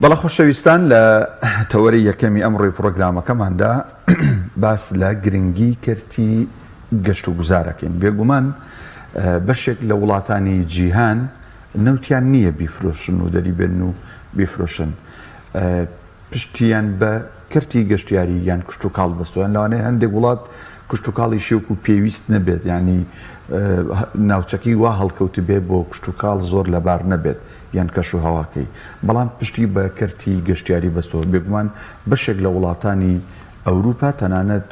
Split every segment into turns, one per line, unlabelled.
بەڵە خۆشەویستان لە تەوەری یەکەمی ئەمڕۆی پرۆگرامەکەماندا باس لە گرنگی کەرتی گەشت و گوزارەکەین. بێگومان بەشێک لە وڵاتانی جیهان نەوتیان نییە بیفرۆشن و دەریبێن و بیفرۆشن، پشتیان بە کەرتی گەشتیاری یان کشت و کاڵ بەستویان. لەوانەیە هەندێک وڵات کشت و کاڵی شێوک و پێویست نەبێت، ینی ناوچەکەی وا هەڵکەوت بێ بۆ کشت و کاڵ زۆر لەبار نەبێت یان کەش و هەواکەی، بەڵام پشتی بە کەرتی گەشتیاری بەستەوە. بێگومان بەشێک لە وڵاتانی ئەوروپا تەنانەت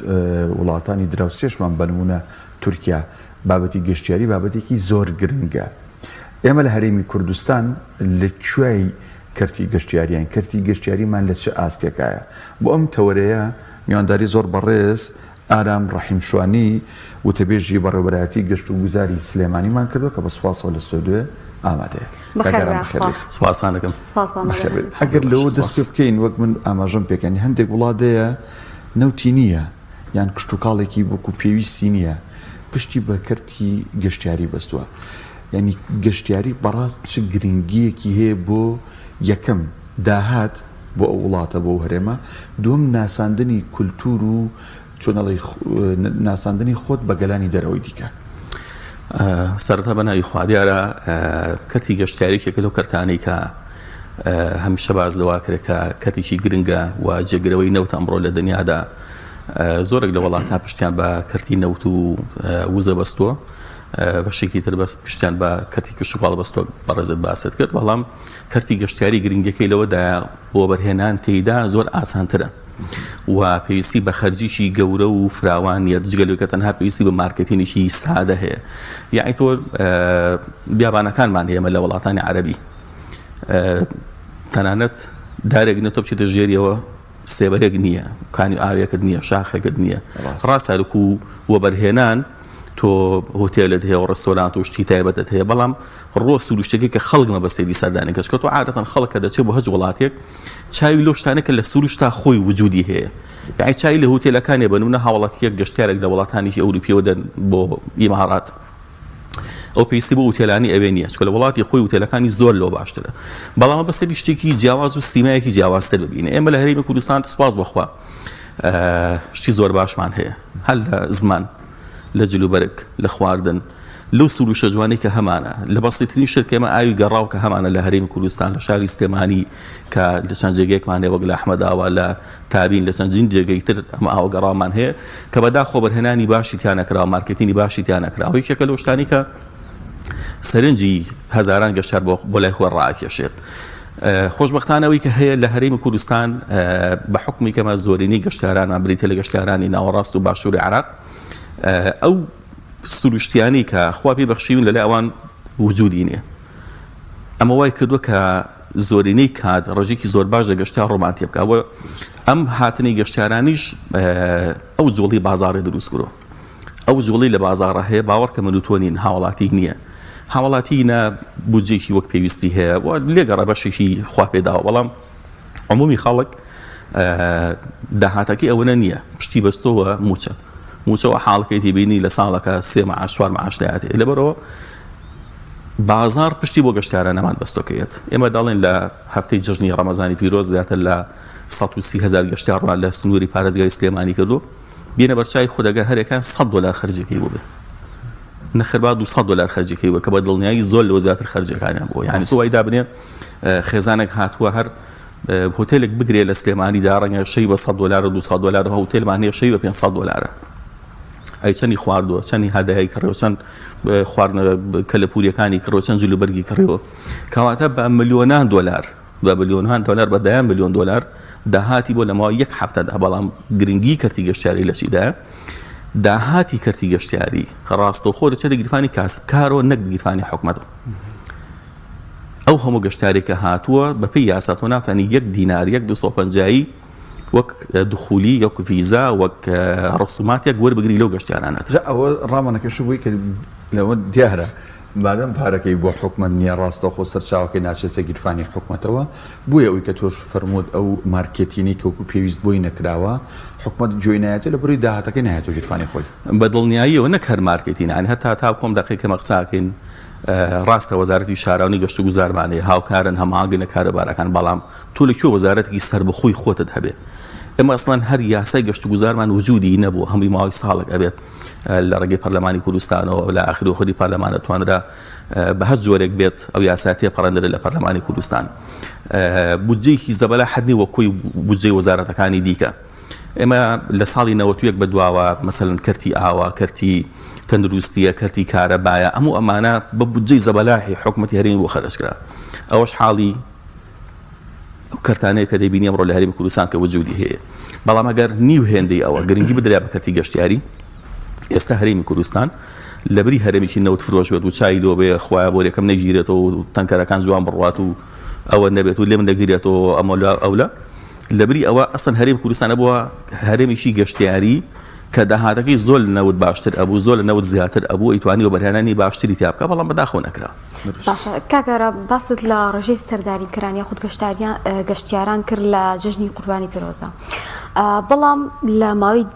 وڵاتانی دراوسێشمان بنمونە تورکیا بابەتی گەشتیاری بابەتێکی زۆر گرنگە. ئێمە لە هەرێمی کوردستان لەکوێی کەرتی گەشتیاریان کەرتی گەشتیاریمان لە چه ئاستێکایە؟ بۆ ئەم تەوەرەیە میوانداری زۆر بەڕێز ئارام ڕەحیمشوانی وتەبێژی بەڕێوەبەرایەتی گەشت و گوزاری سلێمانیمان کردو کە بە سوپاسەوە لە ستۆدیۆ ئامادەیە.
سوپاسانەکەم.
ئەگەر لەوە دەست پێ بکەین وەک من ئاماژەم پێکەنی هەندێک وڵاتەیە نەوتی نییە یان کشت و کاڵێکی وەکو پێویستی نییە، پشتی بە کەرتی گەشتیاری بەستووە. یعنی گەشتیاری بەڕاست چ گرنگیەکی هەیە بۆ یەکەم داهات بۆ ئەو وڵاتە بۆ هەرێمە، دووەم ناساندنی کولتور و چۆنەڵی ناساندنی خۆت بە گەلانی دەرەوەی دیکە.
سەرەتا بەناوی خوا دیارە کەرتی گەشتیارێکێکە لەو کەرتانەی کە هەمیشە باز دەواکرێت کە کەرتێکی گرنگە و جێگرەوەی نەوت ئەمڕۆ لە دنیادا زۆرێک لە وڵاتە پشتیان بە کەرتی نەوت و وزە بەستووە، بەشێکی تر بەس پشتیان بە کەرتی کشت و کاڵ بەستووە بەڕێزت باست کرد. بەڵام کەرتی گەشتیاری گرنگەکەی لەوەدایە بۆ بەرهێنان تێیدا زۆر ئاسانترە و پێویستی بە خەرجیشی گەورە و فراوان نیە، جگەلەوەی کە تەنها پێویستی بە مارکتینێکی سادە هەیە. یعنی تۆ بیابانەکانمان هەیەمە لە وڵاتانی عەرەبی تەنانەت دارێک نە تۆ بچێتە ژێریەوە سێبەرێک نییە، کانی ئاوێکت نییە، شاخێکت نییە. ڕاستە و وەبەرهێنان تۆ هۆتێلت هەیە و ڕستۆرانت و شتی تایبەتت هەیە، بەڵام ڕۆ سروشتێکی کە خەڵک مەبەستێتی سەردانەکەش کە تۆ عادەتەن خەڵک کە دەچێت بۆ هەج وڵاتێک چاوی لەو شتانەکە لە سروشتا خۆی وجودی هەیە. یعنی چاوی لە هۆتێلەکانی بنمونە هاوڵاتیەک گەشتیارێک لە وڵاتانیشی ئەوروپیەوە دەن بۆ ئیمارات، ئەو پێویستی بۆ وتێلانی ئەوێ نییە، چکە لە وڵاتی خۆی وتێلەکانی زۆر لەوە باشترە، بەڵام بەسەری شتێکی جیاواز و سیمایەکی جیاوازتر ببینێ. ئێمە لە هەرێمی کوردستان سوپاس بەخوا شتی زۆر باشمان هەیە، هەل لە زمان، لە جلوبەرگ، لە خواردن، لەو سروشە جوانەی کە هەمانە. لە بەسیترین شت کە ئێمە ئاوی گەڕاو کە هەمانە لە هەرێمی کوردستان لە شاری سلێمانی کە لە چەند جێگەیەکمان هەیە وەک لە ئەحمەداوە، لە تابین، لە چەندین جێگەی تر ئەمە ئاو گەڕاومان هەیە کە بەداخۆ بەرهێنانی باشی تیان نەکراوە، مارکتینی باشی تیان نەکراوە. یەکێکە لەو شتانی کە سەرنجی هەزاران گەشتیار بۆ لای خۆی ڕائکێشێت. خۆشبەختانەوەی کە هەیە لە هەرێمی کوردستان بە حکمی کەمە زۆرینەی گەشتیارانمان بریتە لە گەشتیارانی ناوەڕاست و باشووری عێراق، ئەو سروشتیانی کە خوا پێی بەخشیون لەلای ئەوان وجودی نییە. ئەمە وای کردووە کە زۆرینەی کات ڕێژێکی زۆر باش لە گەشتیار ڕۆمانتیە بکەوە. ئەم هاتنی گەشتیارانیش ئەو جوڵی بازاڕی دروست کردووە، ئەو جوڵی لە بازاڕە هەیە باوەڕ کە منوتۆنین هاوڵاتی نییە، هاوڵاتی نە بودجێکی وەک پێویستی هەیە و لێگەڕە بەشێکی خوا پێداوە، بەڵام عمومی خەڵک داهاتەکەی ئەوەنە نییە، پشتی بەستەوە موچەوە حاڵەکەی بینی لە ساڵەکە 3 مەعاش 4 مەعاش دەهاتێ. لەبەرەوە بازار پشتی بۆ گەشتیارە نەمان بەستۆکەیەت. ئێمە دەڵێن لە هەفتەی جژنی ڕەمەزانی پیرۆز زیاتر لە 130,000 گەشتیارمان لە سنووری پارێزگای سلێمانی کردو، بینە بەرچای خودەگە هەرێکان $100 خەرجەکەی بوو بێ، نەخێربا $200 خەرجەکەی وە کە بە دڵنیایی زۆر لەوە زیاتر خەرجەکانیان بووە. یعنی تۆ وای دابنێ خێزانێک هاتووە هەر هۆتێلێک بگرێ لە سلێمانیدا ڕەنگە شەی بە $100 و $200 هۆتێلمان هەیە شەی بە $500. ئەی چەندی خواردووە، چەندی هەدایای کڕێەوە، چەند خواردنە کەلەپوریەکانی کڕەوە، چەند جلوبەرگی کڕێەوە، کەواتە بە ملیۆنان دۆلار بە $10 ملیۆن داهاتی بۆ لەماوە یەک هەفتەدا. بەڵام گرنگی کەرتی گەشتیاری لە چیدا؟ داهاتی کەرتی گەشتیاری ڕاستەوخۆ دەچێتە گیرفانی کارەوە نەک گیرفانی حکومەتەوە. ئەو هەموو گەشتارێک کە هاتووە بەپێی یاساتۆ ناتوانانی 1 دینار 1.250 وەک دخولی یەک ڤیزا وەک ڕسوماتێک وەربگری لەو گەشتیارانە.
ئەوە ڕامانەکەش بووی کە لەوە دیارە مادەم پارەکەی بۆ حکومەت نییە، ڕاستەوخۆ سەرچاوەکەی ناچێتە گیرفانی حکومەتەوە. بوویە ئەوی کە تۆش فەرمووت ئەو مارکێتینی کەوکو پێویست بۆی نەکراوە حکومەت جوێی نایەتە لە بڕی داهاتەکەی نایەتەوە گیرفانی خۆی
بە دڵنیاییەوە نەک هەر مارکێتین، هەتا تا کۆم دەقیقە مەقساکەین ڕاستە وەزارەتی شارانی گەشت و گوزارمانەیە هاوکارن هەماگەنە کارەبارەکان بەڵام تۆ لەکوێ وەزارەتێکی سەر بەخۆی خۆتت هەبێ ئێمە ئەسڵان هەر یاسای گەشت و گوزارمان وجودی نەبوو هەمووی ماوەی ساڵێک ئەبێت لە ڕێگەی پەرلەمانی کوردستانەوە لە ئاخری خودی پەرلەمانە توانرا بە هەر جۆرێک بێت ئەو یاساتیە پەڕەندرە لە پەرلەمانی کوردستان بودجەیەکی زەبەلا حەدنی وەکوی بودجەی وەزارەتەکانی دیکە ئێمە لە ساڵی 91 بەدواوە مەسەلەن کەرتی ئاوا کەرتی تەندروستیە کەرتی کارەبایە ئەموو ئەمانە بە بودجەی زەبەلاحی حکومەتی هەرێمی بۆ خەرجکرا ئەوەش حاڵی ئەو کەرتانەیە کە دەیبینی ئەمڕۆ لە هەرێمی کوردستان کە وجودی هەیە بەڵام ئەگەر نیو هێندەی ئەوە گرنگی بدرا بە کەرتی گەشتیاری ئێستا هەرێمی کوردستان لەبری هەرێمێکی نەوت فرۆش بێت و چای لۆ بێ خوایە بۆ یەکەم نەگیرێتەوە و تەنکەرەکان جوان بڕوات و ئەوە نەبێت و لێم نەگیرێتەوە ئەوە لەبری ئەوە ئەسڵ هەرێمی کوردستانە بووە هەرێمێکی گەشتیاری کە داهاتەکەی زۆر لە نەوت باشتر ئەبوو زۆر لە نەوت زیاتر ئەبوو ئەیتوانی و بەرهێنانی باشتری تیا بکە بەڵام بەداخەوە نەکرا
باشە کاکەرە باست لە ڕێژەی سەرداریکردنی یاخود گەشتیاران کرد لە جژنی قوربانی پیرۆزە بەڵام لە ماوەی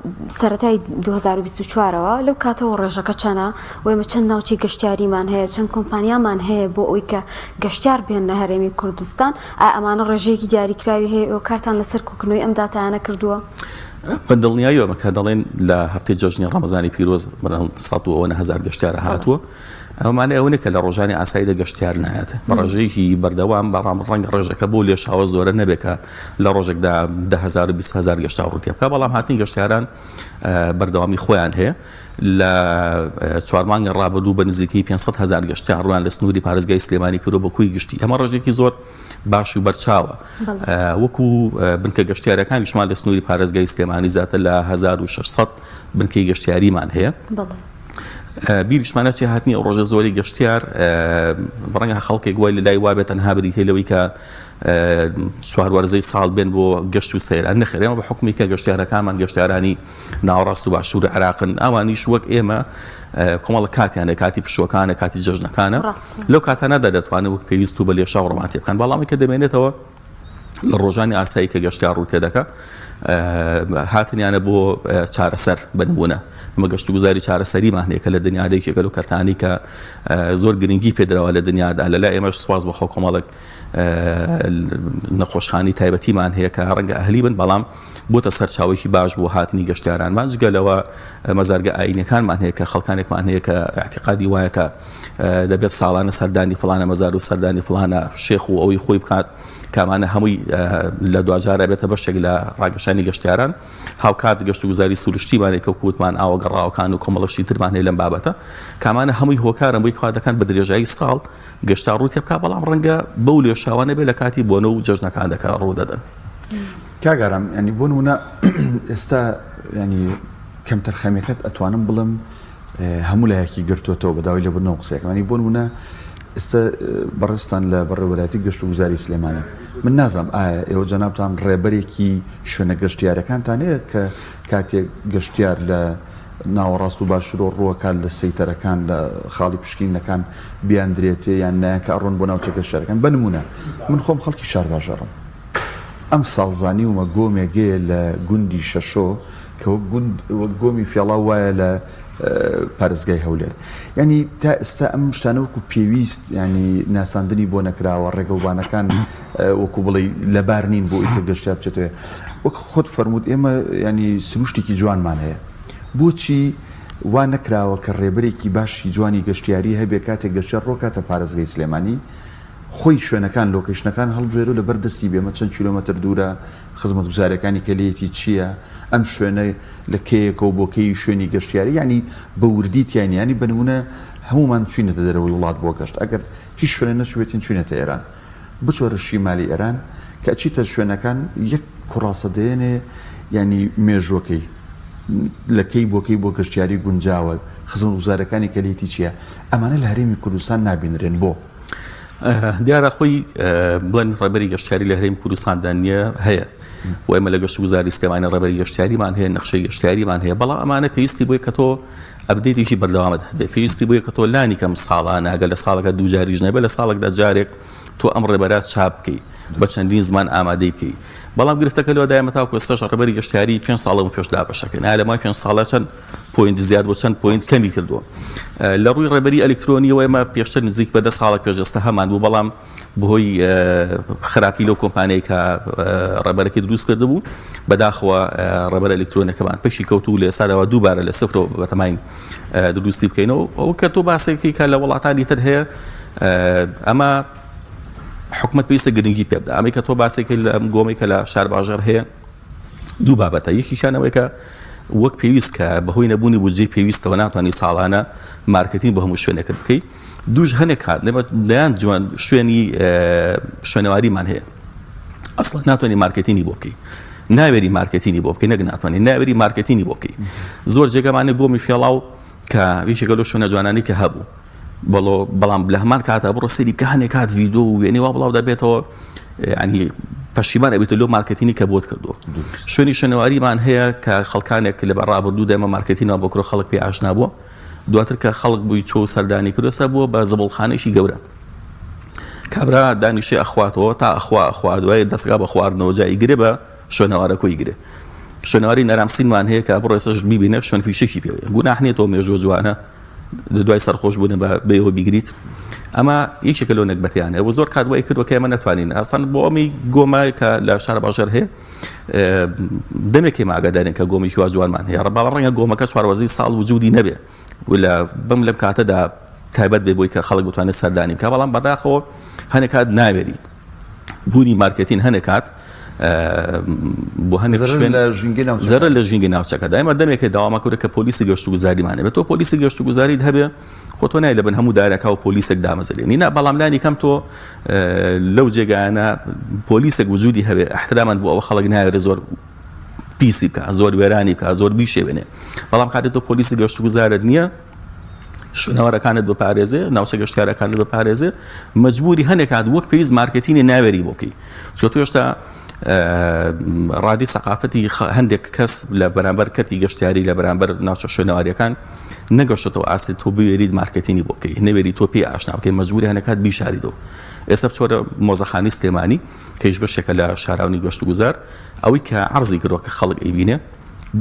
سەرەتای 2024ەوە لەو کاتەوە ڕێژەکە چەنە و ئێمە چەند ناوچەی گەشتیاریمان هەیە چەند کۆمپانیامان هەیە بۆ ئەوی کە گەشتیار بێنە هەرێمی کوردستان ئەمانە ڕێژەیەکی دیاریکراوی هەیە ئەو کارتان لەسەر کۆکردنەوەی ئەم داتایانە کردووە
بە دڵنیاییەوە کە دەڵێن لە هەفتەی جەژنی ڕەمەزانی پیرۆز بەرەو 100,000 گەشتیارە هاتووە ئەومانە ئەوەیە کە لە ڕۆژانی ئاساییدا گەشتیار نایەت بە ڕێژەیەکی بەردەوام بەڵام ڕەنگە ڕێژەکە بۆ لێشاوە زۆرە نەبێکە لە ڕۆژێکدا 10,000 و 20,000 گەشتیار ڕوتێ بکە بەڵام هاتنی گەشتیاران بەردەوامی خۆیان هەیە لە 4 مانگی ڕابردوو بە نزیکەی 500,000 گەشتیار ڕوان لە سنووری پارێزگای سلێمانی کردو بە کوی گشتی ئەمە ڕۆژێکی زۆر باش و بەرچاوە وەکو بنکە گەشتیارەکانیشمان لە سنووری پارێزگای سلێمانی زیاتر لە 1600 بنکەی گەشتیاریمان هەیە بیریشمانە چی هاتنی ئەو ڕۆژە زۆری گەشتیار ڕەنگە خەڵکێک وای لەلای وابێت تەنها بریتێ لەوەی کە چواروەرزەی ساڵ بێن بۆ گەشت و سەیران نەخێرێمە بە حکمی کە گەشتیارەکانمان گەشتیارانی ناوەڕاست و باشوور عێراقن ئەوانیش وەک ئێمە کۆمەڵە کاتیانە کاتی پشوەکانە کاتی جەژنەکانە لەو کاتانەدا دەتوانێت وەک پێویست و بە لێشا و ڕۆمانتیە بکەن بەڵامی کە دەمێنێتەوە لە ڕۆژانی ئاسایی کە گەشتیار ڕوتێ دەکە هاتنیانە بۆ چارەسەر بنبوونە ئەمە گەشت و گوزاری چارەسەریمان هەیە کە لە دنیادێکێکە و کەرتانی کە زۆر گرنگی پێدراوە لە دنیادا لەلای ئێمەش سواز بەخۆ کۆمەڵک نەخۆشخانی تایبەتیمان هەیە کە ڕەنگە ئەهلی بن بەڵام بۆتە سەرچاوێکی باش بۆ هاتنی گەشتیارانمان جگەلەوە مەزارگە ئاینەکانمان هەیە کە خەڵکانێکمان هەیە کە اعتقادی وایە کە دەبێت ساڵانە سەردانی فڵانە مەزار و سەردانی فڵانە شێخ و ئەوەی خۆی بکات کامانە هەمووی لە دوجارە بێتە بەشێک لە ڕاگەشانی گەشتیاران هاوکات گەشت و گوزاری سروشتیمانێک کە کووتمان ئاوە گەڕاوەکان و کۆمەڵەشی ترمان هەیە لەم بابەتە کامانە هەمووی هۆکارن بۆی خوادەکان بە درێژایی ساڵ گەشتار ڕووتێ بکات بەڵام ڕەنگە بەو لێشاوانە بێ لە کاتی بۆنە و جەژنەکان دەکا ڕوو دەدەن
کاگەرام ینی بۆ نمونە ئێستا ینی کەمتر خەمێکەت ئەتوانم بڵم هەموو لایەکی گرتوۆتەوە بەداوای لەبوونەوە قسەیەکمانی بۆ نمونە ئێستا بەڕێستان لە بەڕێوەلایەتی گەشت و گوزاری سلێمانە من نازانم ئایا ئێوە جەنابتان ڕێبەرێکی شوێنە گەشتیارەکانتان هەیە کە کاتێک گەشتیار لە ناوەڕاست و باشوور ڕووەکان لە سەیتەرەکان لە خاڵی پشکینەکان بیاندرێتێ یان نایە کە ئەڕۆن بۆ ناوچە گەشتیارەکان بنمونە من خۆم خەڵکی شار باژەڕم ئەم ساڵزانی ومە گۆمێگەیە لە گوندی شەشۆ کە وەک گۆمی فێڵا وایە لە پارێزگای هەولێر ینی تا ئێستا ئەم شتانە وەکو پێویست ینی ناساندنی بۆ نەکراوە ڕێگەوبانەکان وەکو بڵێ لەبار نین بۆ ئیکە گەشتیار بچێتەوە وەک خۆت فەرمووت ئێمە ینی سروشتێکی جوانمان هەیە بۆچی وا نەکراوە کە ڕێبەرێکی باشی جوانی گەشتیاری هەبێ کاتێک گەشتیار ڕۆکاتە پارێزگای سلێمانی خۆی شوێنەکان لۆکیشنەکان هەڵبژێر و لەبەردەستی بێمە چەند کیلۆمەتر دوورە خزمەتگوزارەکانی کەلەیەتی چییە ئەم شوێنە لە کەیەکە و بۆکەی شوێنی گەشتیاری ینی بە وردیتیانی ینی بنمونە هەمومان چوینەتە دەرەوەی وڵات بۆ گەشت ئەگەر هیچ شوێنە نەچوێتین چوینەتە ئێران بچۆرە شیمالی ئێران کە ئەچیتە شوێنەکان یەک کوڕاسە دێنێ ینی مێژوەکەی لەکەی بۆکەی بۆ گەشتیاری گونجاوە خزمەتگوزارەکانی کەلەیەتی چییە ئەمانە لە هەرێمی کوردستان نابینرێن بۆ
دیارە خۆی بڵێن ڕێبەری گەشتیاری لە هەرێمی کوردستاندا نییە هەیە و ئێمە لە گەشت و گوزاری سلێمانی ڕێبەری گەشتیاریمان هەیە نەخشەی گەشتیاریمان هەیە بەڵام ئەمانە پێویستی بۆیە کە تۆ ئەبدێتێکی بەردەوامت هەبێت پێویستی بۆیە کە تۆ لانی کەم ساڵانە ئەگەر لە ساڵێکە دوو جاریش نەبێت لە ساڵێکدا جارێک تۆ ئەم ڕێبەرات چاپ بکەی بە چەندین زمان ئامادەی بکەی بەڵام گرفتەکە لەوە دایمە تاوکو ئێستاش ڕێبەری گەشتیاری 5 ساڵە پێش دابەشەکەن لە مای 5 ساڵە چەند پوینت زیاد بۆ چەند پوینت کەمی کردووە لە ڕووی ڕێبەری ئەلکترۆنیەوە ئێمە پێشتر نزیک بە 10 ساڵە پێشەستە هەمان بوو بەڵام بەهۆی خراپی لەو کۆمپانیای کە ڕێبەرەکەی دروست کرده بوو بەداخەوە ڕێبەر ئەلکترۆنیەکەمان پێشی کەوتو لە ئێستاداوە دووبارە لە سفرەوە بەتەماین دروستی بکەینەوە ئەو کە تۆ باسێکی کە لە وڵاتانی تر هەیە ئەمە حکومت پێویستە گرنگی پێ بدات ئەمەی کە تۆ باسێکی لە گۆمەی کە لە شار باژەر هەیە دوو بابەتە یەکیشانەوەی کە وەک پێویست کە بەهۆی نەبوونی بودجەی پێویستەوە ناتوانانی ساڵانە مارکتینگ بە هەموو شوێنێکت بکەیت دووش هەنێک کات لەیان جوان شوێنی شوێنەواریمان هەیە ئەسڵا ناتوانانی مارکتینی بۆ بکەیت ناوێری مارکتینی بۆ بکەی نەک ناتوانانی ناوێری مارکتینی بۆ بکەی زۆر جێگەمانە گۆمی فێڵاو کە ویشێکە لەو شوێنە جوانانی کە هەبوو بەڵام لە هەمان کاتە بڕۆ سەری کە هەنێک کات ڤیدۆ و وێنەی وا بڵاو دەبێتەوە ینی پەشیمان ئەبێتە لەو مارکتینی کە بۆت کردووە شوێنی شوێنەواریمان هەیە کە خەڵکانێک لە بەڕابردوو دەمە مارکتینەوە بۆ کرۆ خەڵک پێ ئاشنا بووە دواتر کە خەڵک بووی چۆ سەردانی کردوسە بووە بە زەبڵخانەیەکی گەورە کابرا دانیشێ ئەخواتەوە تا ئەخوا دوای دەستگا بە خواردنەوە جای گرێ بە شوێنەوارەکۆی گرێ شوێنەواری نەرامسینمان هەیە کە بڕۆ ئێستاش بیبینە شوێن فیشێکی پێوەیە گوناح نییە مێژوە جوانە دوای سەرخۆش بوون بەیەوە بیگریت ئەمە یەکێکە لەو نەکبەتیانە و زۆر کات وای کردوە کە ئێمە نەتوانین ئاسان بۆ ئەمی گۆمای کە لە شار باژەر هەیە دەمێکی ئاگادارین کە گۆمی وا جوانمان هەیە بەڵام ڕەنگە گۆمەکە چواروەزی ساڵ وجودی نەبێ لە بەم لەم کاتەدا تایبەت بێ بۆی کە خەڵک بتوانێت سەردانی بکە بەڵام بەداخەوە هەنێک کات ناوێری بوونی مارکتین هەنێک کات بۆ هەنێک زەرە لە ژینگی ناوچەکە دایمە دەمێکی داوامەکەورە کە پۆلیسی گەشت و گوزاریمانێ بێت تۆ پۆلیسی گەشت و گوزاریت هەبێ خۆ نای لەبن هەموو دارەکە و پۆلیسێک دامەزرێنی نا بەڵام لانی کەم تۆ لەو جێگایانە پۆلیسێک وجودی هەبێ احترامان بۆ ئەوە خەڵک نایێت زۆر پیسی بکە زۆر وێرانی بکە زۆر بیشێوێنێ بەڵام کاتێک تۆ پۆلیسی گەشت و گوزارت نییە شوێنەوەرەکانت بپارێزێ ناوچە گەشتیارەکانت بپارێزێ مەجبوری هەنێک کات وەک پێویست مارکتینی ناوێری بۆکەی چۆ تۆ هێشتا ڕادی سەقافەتی هەندێک کەس لە بەرامبەر کەرتی گەشتیاری لە بەرامبەر ناوچە شوێنەواریەکان نەگەشتەوە ئاسی تۆ بوێریت مارکتینی بۆ بکەی نەوێری تۆ پێی ئاشنا بکەی مەجبوری هەنێک کات بیشاریتەوە ئێستا بچۆرە مۆزەخانی سلێمانی کەیش بەشێکە لە شاراونی گەشت و گوزار ئەوەی کە عەرزی کردووە کە خەڵک ئەیبینێ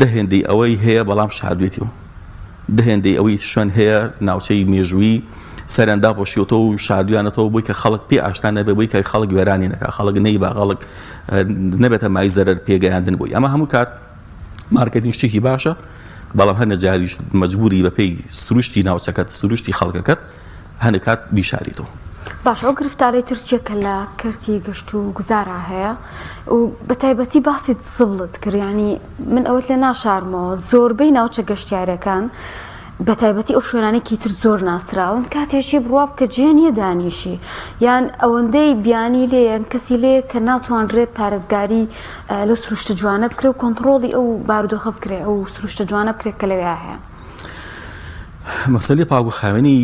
دەهێندەی ئەوەی هەیە بەڵام شاردوێتیەوە دەهێندەی ئەوەی شوێن هەیە ناوچەی مێژووی سەرەندا بۆشیۆتەوە و شادویانەتەوە بۆی کە خەڵک پێ ئاشنا نەبێ بۆی کە خەڵک وێرانی نەکە خەڵک نەیبا خەڵک نەبێتە مای زەرەر پێگەیاندن بۆی ئەمە هەموو کات مارکتینگ شتێکی باشە بەڵام هەنە جاریش مەجبوری بە پێی سروشتی ناوچەکەت سروشتی خەڵکەکەت هەنە کات بیشاریتەوە
باش ئەو گرفتارەی ترچێکە لە کەرتی گەشت و گوزارە هەیە و بە تایبەتی باسی سڵت کرد ینی من ئەوەت لێ ناشارمەوە زۆربەی ناوچە گەشتیارەکان بە تایبەتی ئەو شوێنانێکی تر زۆر ناسراون کاتێکی بڕوا بکە جێنیە دانیشی یان ئەوەندەی بیانی لێیان کەسی لێ کە ناتوانرێت پارێزگاری لەو سروشتە جوانە بکرێ و کۆنتڕۆڵی ئەو بارودۆخە بکرێ ئەو سروشتە جوانە بکرێت کە لەوێ هەیە
مەسەلەی پاگوخاوێنی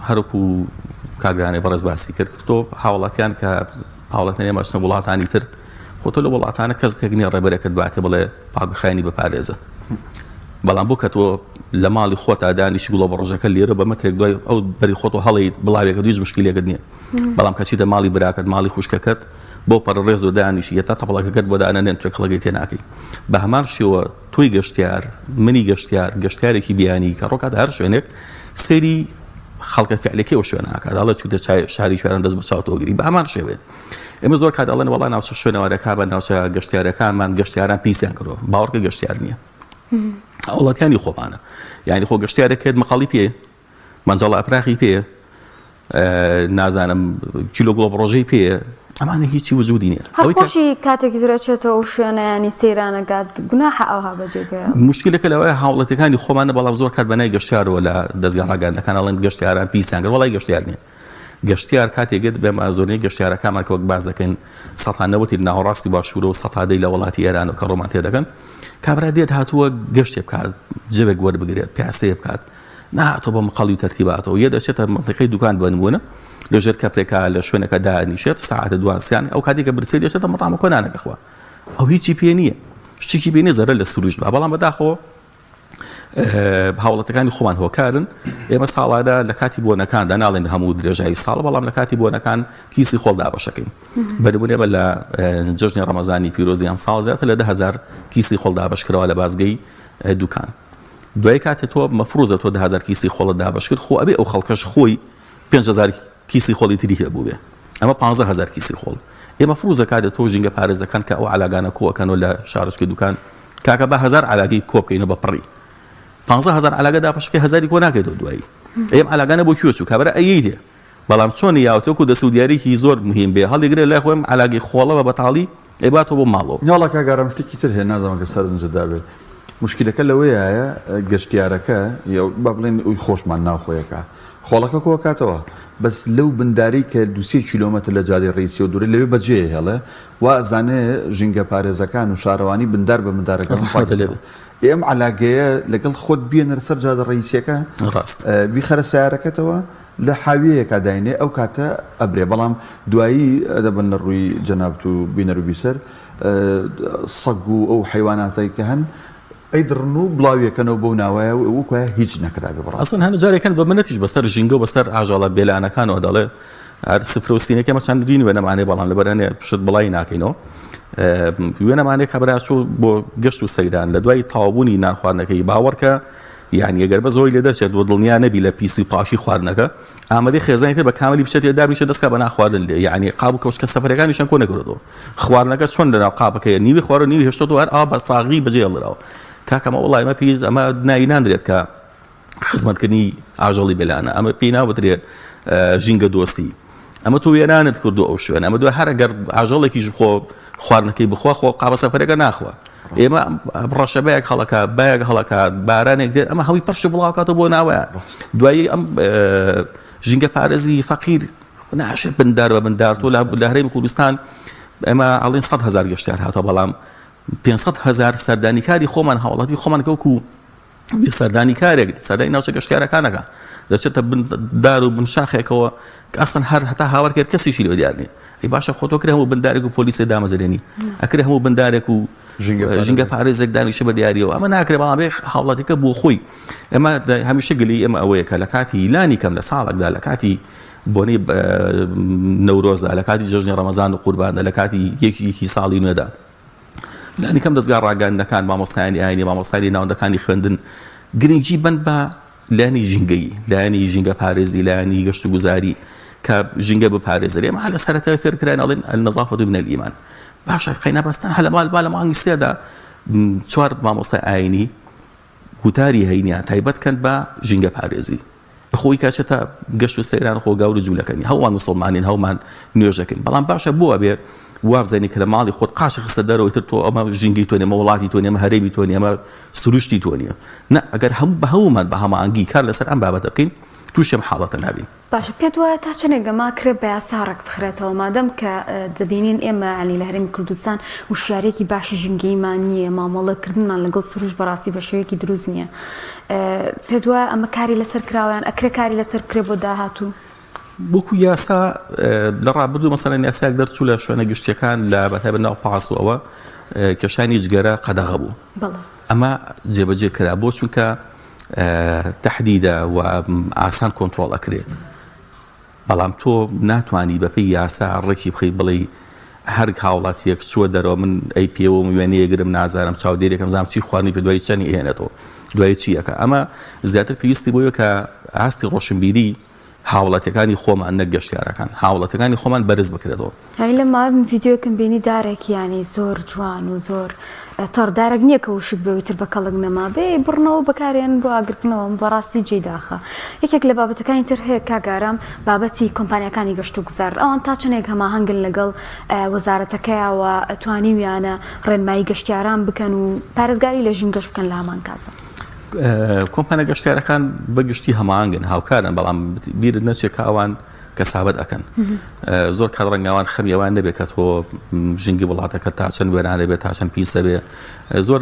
هەرکو کارگرانی بەڕێز باسی کرد تۆ هاوڵاتیان کە هاوڵاتیان مەچنە وڵاتانی تر خۆ تۆ لە وڵاتانە کەس تێکنی ڕێبەرێکت باتێ بڵێ پاگوخاوێنی بپارێزە بەڵام بۆ کە تۆ لە ماڵی خۆتا دانیشی گوڵە بە ڕۆژەکە لێرە بە مەترێک دوای ئەو بەری خۆت و هەڵی بڵاوێکە دویش مشکلێکت نییە بەڵام کەچیتە ماڵی براکەت ماڵی خوشکەکەت بۆ پەرڕێز و دانیشی تا تەپڵەکەکەت بۆ دانەنێن توێ خەڵکی تێ ناکەی بە هەمان شێوە تۆی گەشتیار منی گەشتیار گەشتیارێکی بیانی کە ڕۆکات هەر شوێنێک سەیری خەڵکە فعلەکەی ئەو شوێنەکە دەڵێت چوتە شاری شوێنان دەست بە چاوتۆگیری بە هەمان شێوێن ئێمە زۆر کات دەڵێن وەڵا ناوچە شوێنەوەرەکە بە ناوچە گەشتیارەکانمان گەشتیاران پیسیان کردەوە باوەڕکە گەشتیار نییە وڵاتیانی خۆمانە یعنی خۆ گەشتیارەکەت مەقاڵی پێ مەنجەڵە ئەپراخی پێ نازانم کیلۆ گوڵە ڕۆژەی پێ ئەمانە هیچی وجودی نییە
هەرخۆشی کاتێکی درێچێتەوە ئەو شوێنەیانی سەیرانەکات گوناحە ئەوها بەجێ بێ
مشکلەکە لەوەیە هاوڵەتەکانی خۆمانە بەڵام زۆر کات بەنای گەشتیارەوە لە دەستگا ڕاگەاندنەکان ئەڵێن گەشتیاران پیسیان کرد وەڵای گەشتیار نییە گەشتیار کاتێکت بێ ئازۆرنەی گەشتیارەکانمان کە وەک باز دەکەن سەدانەوەتی ناوەڕاستی باشوورە و سەدەی لە وڵاتی ئێران و کە ڕۆمان تێ دەکەن کابرا دێت هاتووە گەشتێ بکات جێبێک وەربگرێت پیاسەیە بکات نهاتۆ بە مەقەڵی و تەرتیباتەوە یە دەچێتە منتیقەی دوکان بنمونە لەژێر کەپێکا لە شوێنەکە دانیشێت ساعتە دوانسیان ئەو کاتێکە برسێ دێشێتە مەتاڵمە کۆنانەکەخوا ئەو هیچی پێ نییە شتێکی پێ نییە زەرە لە سروشت بە بەڵام بەداخەوە هاوڵەتەکانی خۆمان هۆکارن ئێمە ساڵانە لە کاتی بۆنەکاندا ناڵێن هەموو درێژایی ساڵ بەڵام لە کاتی بۆنەکان کیسی خۆڵ دابەشەکەین بەدەبوونێمە لە جژنی ڕەمەزانی پیرۆزی ئەم ساڵ زیاتر لە 10,000 کیسی خۆڵ دابەشکرەوە لە بازگەی دوکان دوای کاتێ تۆ مەفروزە تۆ 10,000 کیسی خۆڵت دابەشکرد خۆ ئەبێ ئەو خەڵکەش خۆی 5,000 کیسی خۆڵی تری هەبوو بێ ئەمە 15,000 کیسی خۆڵ ئێمە فروزە کاتێ تۆ ژینگە پارێزەکان کە ئەو علاگانە کۆکەنەوە لە شارشکی دوکان کاکە بە 1000 علاگەی کۆ بکەینە بە پڕی 15,000 علاگە داپەشەکەی 1000 کۆ ناکەیتەوە دوایی ئێم علاگانە بۆ کوێ چوو کابرا ئەیی دێ بەڵام چۆن یاوتۆکو دەسوودیارێکی زۆر مهم بێ هەڵیگرێت لای خۆم علاگەی خۆڵەوە بەتاڵی ئەیباتەوە بۆ ماڵەوە
ناڵە کاگەڕم شتێکی تر هەیە نازانم کە سەرنجدا بێت مشکلەکە لەوەیە گەشتیارەکە یا با بڵێن ئەوی خۆشمان ناوخۆیەکە خۆڵەکە کۆکاتەوە بەس لەو بنداری کە 2 کیلۆمەتر لە جادی ڕیسی و دووری لەوێ بەجێ هێڵێ وازانێ ژینگە پارێزەکان و شارەوانی بندار بە بندارەکان ئێم علاگەیە لەگەڵ خۆت بێنەر سەر جادە ڕیسیەکە
ڕاست
بیخەرە سیارەکەتەوە لە حاویەکە داینێ ئەو کاتە ئەبرێ بەڵام دوایی دەبن لە ڕووی جەنابەت و بینەر و بیسەر سەگ و ئەو حیواناتایی کە هەن ئەیدڕن و بڵاویەکەنەوە بەو ناوایە وەکوە هیچ نەکرابێ بڕاست
ئەسڵ هەنە جارێکەکەن بە منەتیش بەسەر ژینگە و بەسەر ئاژاڵە بێلانەکانەوە دەڵێ هەر سفر و سینەکەمە چەند دوین وێنەمانێ بەڵام لەبەرانێ پشت بڵای ناکەینەوە وێنەمانێک کابراچوو بۆ گەشت و سەیران لە دوای تاوابوونی نان خواردنەکەی باوەڕکە یعنی ئەگەر بە زۆری لێ دەچێت بۆ دڵنیا نەبی لە پیسی و پاشی خواردنەکە ئامادەی خێزانی تر بە کاملی بچێت دابیشە دەستکە بە ناخواردن لێ یعنی قاب و کەوشکە سەفەرەکانیشان کۆ نەکردەوە خواردنەکە چۆن لەناو قاپەکەیە نیوی خوارد و نیوی هێشتەوە هەر ئا بە ساغی بەجێ هەڵدراوە کاکەمە وڵای ئەمە پیس ئەمە نایناندرێت کە خزمەتکردنی ئاژەڵی بێلانە ئەمە پێی ناوترێت ژینگە دۆستی ئەمە تۆ وێرانت کردو ئەو شوێن ئەمە دوای هەر ئەگەر ئاژەڵێکیش خۆ خواردنەکەی بخوا خۆ قاپە سەفەرەکە ناخوە ئێمە ڕەشە بەیەک هەڵەکە بەیەک هەڵەکات بارانێک دێت ئەمە هەوی پەرش بڵاوکاتەوە بۆ ناوەیە دوایی ئەم ژینگە پارێزی فەقیر ناشێت بندار بە بندار تۆ لە هەرێمی کوردستان ئێمە ئەڵێن 100,000 گەشتیار هاتووە بەڵام 500,000 سەردانیکاری خۆمان هاوڵاتی خۆمان کەوکو سەردانی کارێک سەردانی ناوچە گەشتیارەکانەکە دەچێتە بندار و بنشاخێکەوە کە ئەسڵەن هەر هەتا هاوارکرد کەسیشی لێ دیار نیە ئەی باشە خۆتۆ کرێ هەموو بندارێک و پۆلیسی دامەزرێنی ئەکرێ هەموو بندارێک و ژینگە پارێزێک دانیشە بە دیاریەوە ئەمە ناکرێ بەڵام بێ هاوڵاتیەکە بۆ خۆی ئێمە هەمیشە گلی ئێمە ئەوەیە کە لە کاتی ئیلانی کەم لە ساڵێکدا لە کاتی بۆنەی نەورۆزدا لە کاتی جژنی ڕەمەزان و قورباندا لە کاتی یەکی ساڵی نوێدا لانی کەم دەستگا ڕاگەاندنەکان مامۆستایانی ئاینی مامۆستایی ناوەندەکانی خوێندن گرنگی بند بە لانی ژینگەی لانی ژینگە پارێزی لانی گەشت و گوزاری کە ژینگە بپارێزرێ ئێمە لە سەرەتای فێرکران ئەڵێن النەزافەة من الئیمان باشە خەینە بەستان هەلە مال مانگی سێدا 4 مامۆستای ئاینی وتاری هەینیان تایبەتکەن بە ژینگە پارێزی خۆی کاچێتە گەشت و سەیران خۆ گاور و جوولەکەنی هەومان موسڵمانین هەومان نوێژەکەین بەڵام باشە بۆ ئەبێ وابزانانی کە لە ماڵی خۆت قاش خستە دەرەوەی تر تۆ ئەمە ژینگەی تۆ نیە ئەمە وڵاتی تۆ نیە ئەمە هەرێمی تۆ نیە ئەمە سروشتی تۆ نیە نە ئەگەر هەموو بە هەمومان بە هەماهەنگی کار لەسەر ئەم بابەتە بکەین تووشێم حاڵەتە نابین
باشە پێت وایە تا چنێک گەما کرێ بە یاساڕێک بخرێتەوە مادەم کە دەبینین ئێمە علی لە هەرێمی کوردستان وشارێکی باشی ژینگەیمان نییە مامەڵەکردنمان لەگەڵ سروش بەڕاستی بە شێوەیەکی دروست نییە پێت وایە ئەمە کاری لەسەر کراوەیان ئەکرێ کاری لەسەر کرێ بۆ داهاتوو
بۆکو یاسا لە ڕابردوو مەسەلەن یاساک دەرچوو لە شوێنە گشتیەکان لە بەتایبەت ناو پاس و ئەوە کێشانی جگەرە قەدەغە بوو ئەمە جێبەجێ کرا بۆ چونکە تەحدیدە و ئاسان کۆنتڕۆڵ ئەکرێ بەڵام تۆ ناتوانی بەپێی یاسا ڕێکی بخەی بڵێ هەر هاوڵاتیەک چووە دەرەوە من ئەی پێوە وێنەیەگرم نازانم چاودێرێکم زانام چی خواردنی پێ دوای چەنی ئێنێتەوە دوای چیەکە ئەمە زیاتر پێویستی بۆیە کە ئاستی ڕۆشنبیری هاوڵاتیەکانی خۆمان نەک گەشتیارەکان هاوڵاتیەکانی خۆمان بەرز بکرێتەوە
هەنی لە ماوەی ڤیدیۆکەم بینی دارێک یانی زۆر جوان و زۆر تەڕدارێک نییە کە وشک بێتتر بە کەڵک نەما بێ بڕنەوە بەکارێن بۆ ئاگرتنەوە بەڕاستی جێداخە یەکێک لە بابەتەکانی تر هەیە کاگارام بابەتی کۆمپانیەکانی گەشت و گوزار ئەوان تا چنێک هەماهەنگن لەگەڵ وەزارەتەکەیەوە ئەتوانی ویانە ڕێنمایی گەشتیاران بکەن و پارێزگاری لە ژین گەشت بکەن لە هەمان کاتە
کۆمپانیا گەشتیارەکان بەگشتی هەماهەنگن هاوکارن بەڵام بیرت نەچێت ئەوان کەسابەت ئەکەن زۆر کات ڕەنگاوان خەمیەوان نەبێت کە تۆ ژینگی وڵاتەکە تا چەند وێرانە بێت تا چەند پیسە بێ زۆر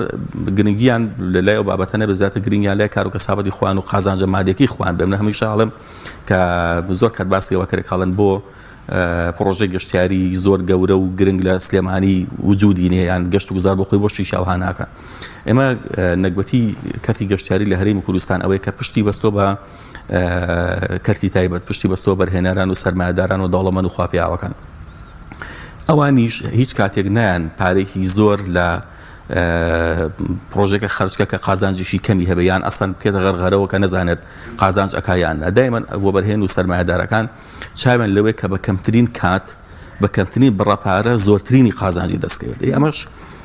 گرنگیان لە لای ئەو بابەتە نەبێت زیاتر گرنگیان لای کار و کەسابەتی خوان و قازانجە مادێکی خوان بێ من هەمیشە ئەڵێم کە زۆر کات باسی ئەوە کرێک هەڵێن بۆ پرۆژەی گەشتیاری زۆر گەورە و گرنگ لە سلێمانی وجودی نیە یان گەشت و گوزار بۆ خۆی بۆشتی شاوها ناکە. ئێمە نەکبەتی کەرتی گەشتیاری لە هەرێمی کوردستان ئەوەیە کە پشتی بەستۆ بە کەرتی تایبەت، پشتی بەستۆ بەرهێنەران و سەرمایه‌داران و دەوڵەمەند و خواپیاوەکان. ئەوانیش هیچ کاتێک نایان پارێکی زۆر لە پرۆژێکە خەرجکە کە قازانجیشی کەمی هەبێ یان ئەسەن بکێتە غەرغەرەوە کە نەزانێت قازانج ئەکایان. دایمەن بۆ بەرهێن و سەرمایه‌دارەکان چاوێن لەوەی کە بە کەمترین کات بە کەمترین بڕەپارە زۆرترینی قازانجی دەستکەوێت. ئەمەش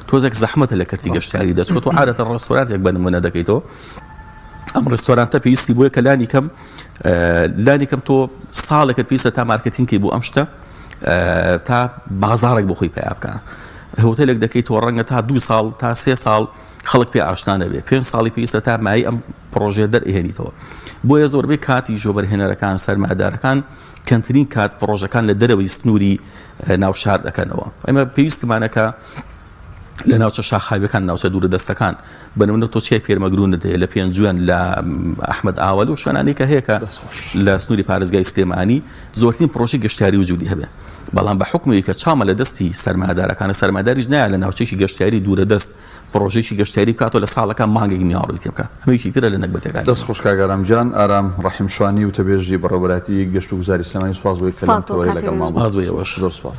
تۆزێک زەحمەتە لە کەرتی گەشتیاری دەچێت و عادەتەن ڕێستۆرانتێک بە نمونە دەکەیتەوە. ئەم ڕێستۆرانتە پێویستی بووە کە لانی کەم تۆ ساڵێکت پێویستە تا مارکتینگکەی بۆ ئەم شتە تا بازارێک بۆ خۆی پیا بکە. هۆتێلێک دەکەیتەوە ڕەنگە تا 2 ساڵ تا 3 ساڵ خەڵک پێ ئاشنا نەبێ، 5 ساڵی پێویستە تا مای ئەم پرۆژێ دەرئێنیتەوە. بۆیە زۆربەی کاتی ژۆبەرهێنەرەکان سەرمایه‌دارەکان کەمترین کات پرۆژەکان لە دەرەوەی سنووری ناو شار دەکەنەوە. ئێمە پێویستمانەکە لە ناوچە شاخایبەکان ناوچە دوورە دەستەکان بەنمونە تۆ چی پێرمەگرونت هەیە لە پێنجوێن لە ئەحمەد ئاوەل و شوێنانەی کە هەیە کە لە سنووری پارێزگای سلێمانی زۆرترین پرۆژەی گەشتیاری وجودی هەبێ. بەڵام بە حکمی کە چامە لە دەستی سەرمایه‌دارەکانە سەرمایه‌داریش نایە لە ناوچەیەکی گەشتیاری دوورە دەست پرۆژێکی گەشتیاری بکاتەوە لە ساڵەکە مانگێک میاڕووی تێ بکە. هەموویەکی ترە لە نەکبەتەکان.
دەست خۆش کاگەرام گیان ئارام ڕەحیم شوانی و تەبێژی بەڕێوەبەراتی گەشت و گوزاری سلێمانی سوپاس بۆی کە لەم تەوەری لەگەڵ ماڵ.
سپاس بۆ ئێوەش.
زۆر سپاس.